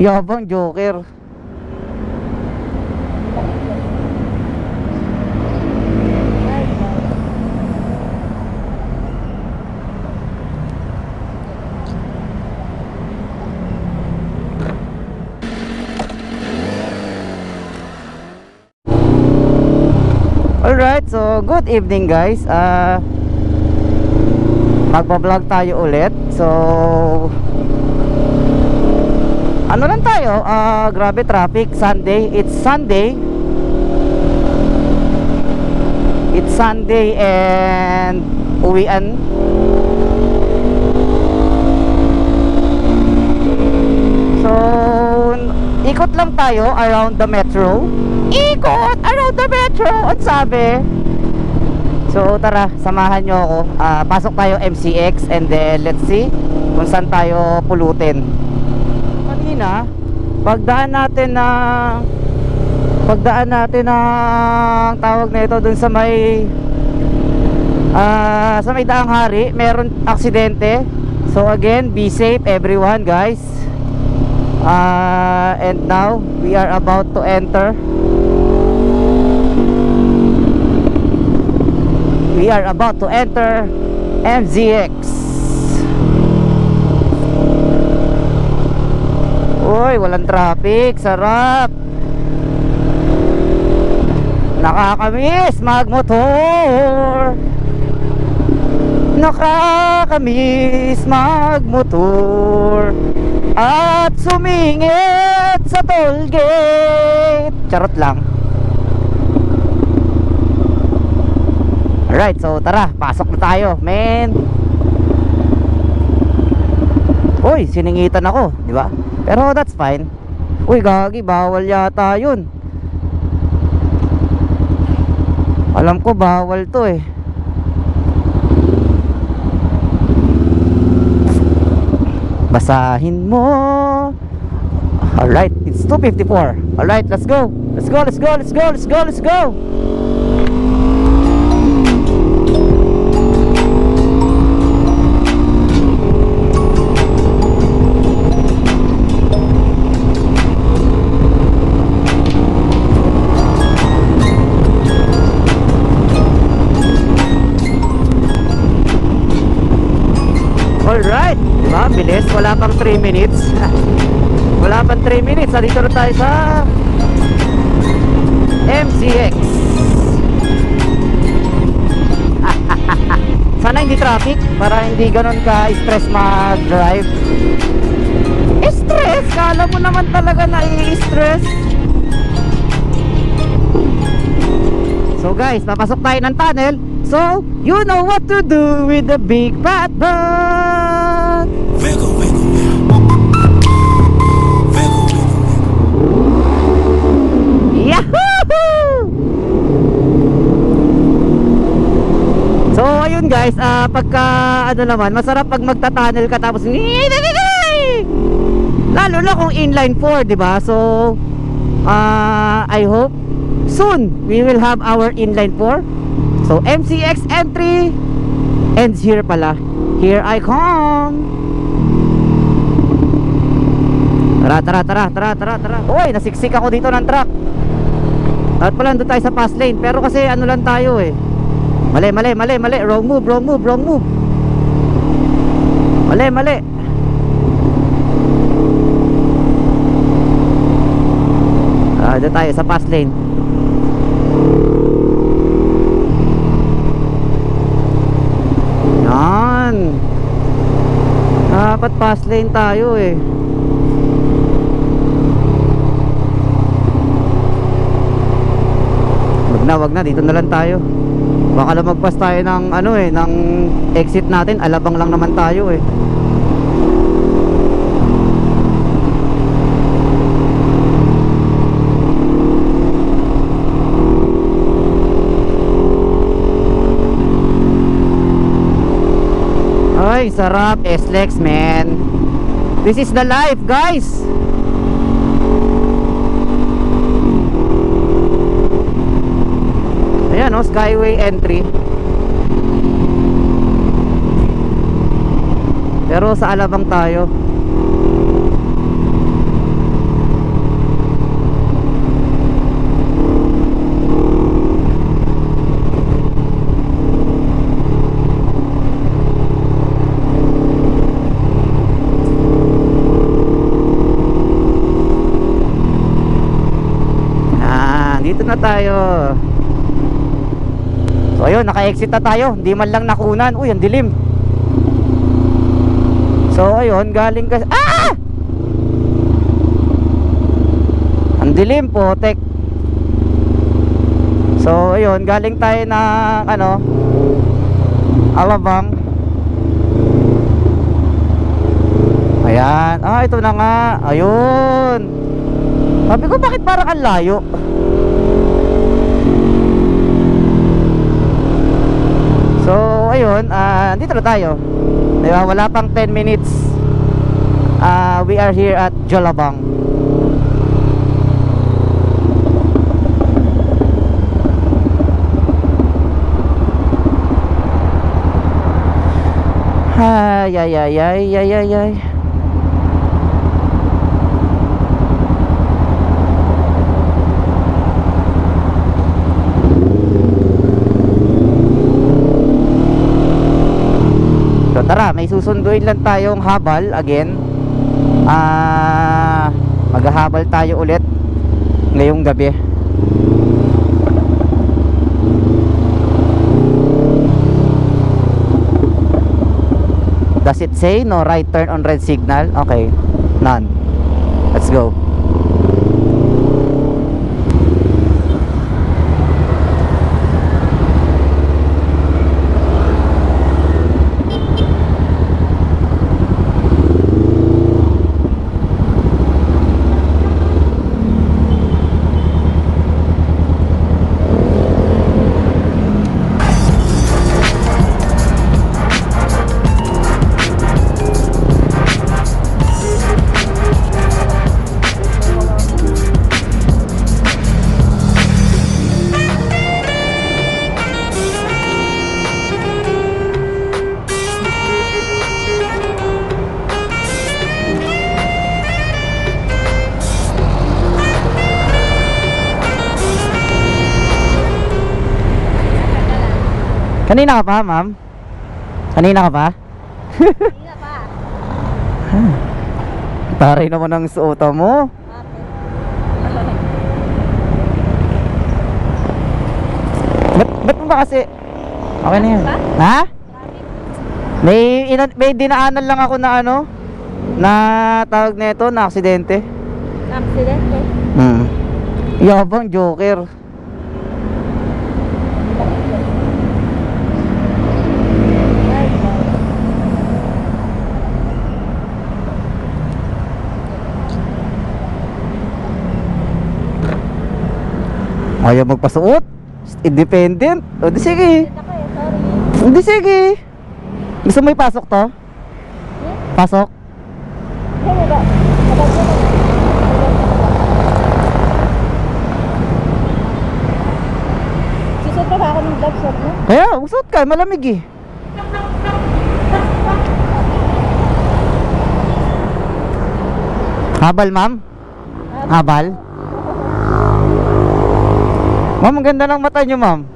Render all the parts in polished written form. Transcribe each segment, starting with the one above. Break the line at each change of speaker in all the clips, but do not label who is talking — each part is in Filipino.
Yabang Joker. Alright, so good evening guys. Magpa-vlog tayo ulit. So ano lang tayo, grabe traffic. Sunday, it's Sunday. It's Sunday and uwian. So ikot lang tayo around the metro. Ikot around the metro, ang sabi. So tara, samahan nyo ako. Pasok tayo MCX and then let's see kung saan tayo pulutin. Kanina, pagdaan natin ng tawag na ito dun sa may Daang Hari, meron aksidente. So again, be safe everyone guys. And now we are about to enter. We are about to enter MZX. Uy, walang traffic, sarap. Nakakamiss magmotor. Nakakamiss magmotor at sumingit sa tollgate. Charot lang. Alright, so tara, pasok na tayo, men. Uy, siningitan ako, di ba? Pero that's fine. Uy, gagi, bawal yata yun. Alam ko bawal to eh. Basahin mo. Alright, it's 2:54. Alright, let's go. Let's go, let's go, let's go, let's go, let's go. Alright, diba? Bilis, wala pang 3 minutes. Wala pang 3 minutes. Dito na tayo sa MCX. Sana hindi traffic para hindi ganon ka-stress mag-drive. Stress? Kala mo naman talaga na i-stress. So guys, papasok tayo ng tunnel. So, you know what to do with the big fat butt.
Wiggle, wiggle, wiggle.
Yahoo! So, ayun guys, pagka ano naman, masarap pag magta-tunnel ka tapos lalo na kung inline 4, di ba? So, I hope soon we will have our inline 4. So MCX entry ends here pala. Here I come. Tara. Uy, nasiksik ako dito ng truck. At pala nandun tayo sa fast lane. Pero kasi ano lang tayo eh. Mali. Wrong move. Mali. Dito tayo sa fast lane. Dapat fast lane tayo eh. Wag na, dito na lang tayo. Baka lumagpas tayo ng ng exit natin, alabang lang naman tayo eh. Ay, sarap, SLEX man. This is the life, guys. Ayan o, Skyway entry. Pero sa Alabang tayo. Dito na tayo. So ayun, naka-exit na tayo. Hindi man lang nakunan. Uy, ang dilim. So ayun, galing ka... Ah! Ang dilim po, tek. So ayun, galing tayo ng ano, Alabang. Ayan. Ah, ito na nga. Ayun. Sabi ko, bakit parang ang layo? So ayun, dito na tayo. Diba, wala pang 10 minutes. We are here at Jalabang. Ay, ay, ay, ay, ay, ay, ay. So tara, may susunduin lang tayong habal again. Maghahabal tayo ulit ngayong gabi. Does it say no right turn on red signal? Okay, none. Let's go. Kanina ka pa, ma'am? Kanina ka pa?
Kanina pa.
Taray naman ang suota mo. Ba't mo ba kasi? Okay na yan. Ha? May dinaanan lang ako na ano, na tawag nito, na aksidente.
Aksidente?
Yabang joker. Ayaw magpasuot. Independent. O di sige.
Sorry.
Hindi sige. Gusto mo ipasok to? Pasok?
Susot pa ba ako ng gloves mo?
Kaya, usot ka. Malamig eh. Habal, ma'am? Habal? Ma'am, ang ganda ng mata nyo, ma'am.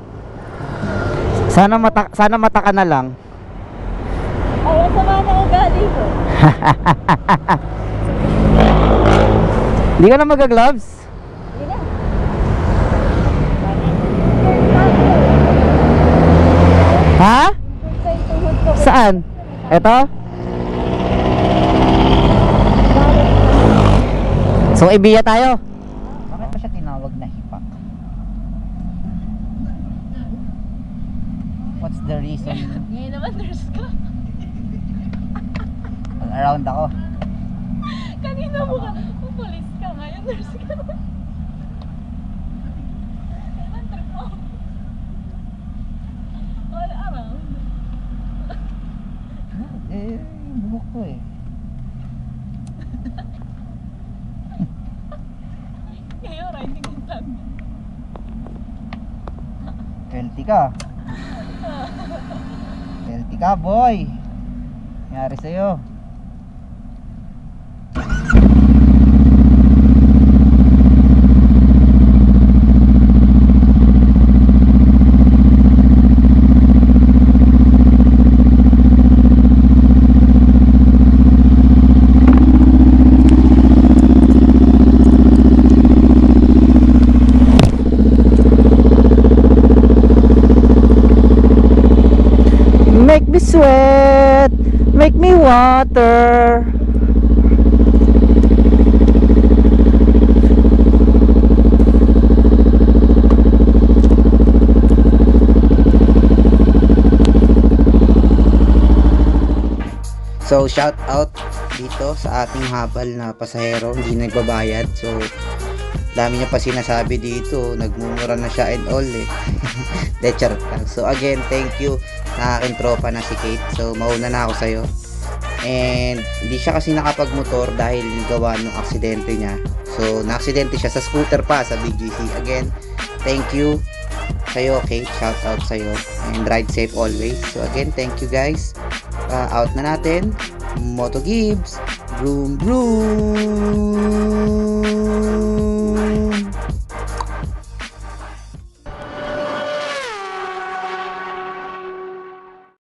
Sana mata ka na lang.
Ay, ang sama na ugali mo.
Hindi ka na mag-gloves?
Hindi na.
Ha?
Sa tuhod ko.
Saan? Eto? So, ibiya tayo. Bakit pa siya tinawag na hipak? What's the reason?
Ngayon naman nurse ka.
Around ako.
Kanina mo ka. Pupulis ka. Ngayon nurse ka. Kailan trip mo? All around.
Eh, buhok ko eh.
Ngayon, riding in time.
Healthy ka. Healthy ka, boy. Nangyari sa'yo. sweat, make me water. So shout out dito sa ating habal na pasahero, hindi nagbabayad. So dami niya pa sinasabi dito, nagmumura na siya and all eh. De charot lang. So again, thank you na aking tropa na si Kate. So mauna na ako sa'yo. And hindi siya kasi nakapagmotor dahil gawa ng aksidente niya. So na-aksidente siya sa scooter pa sa BGC. Again, thank you sa'yo Kate, shout out sa'yo. And ride safe always. So again, thank you guys. Out na natin. Moto Gibbs. Vroom vroom.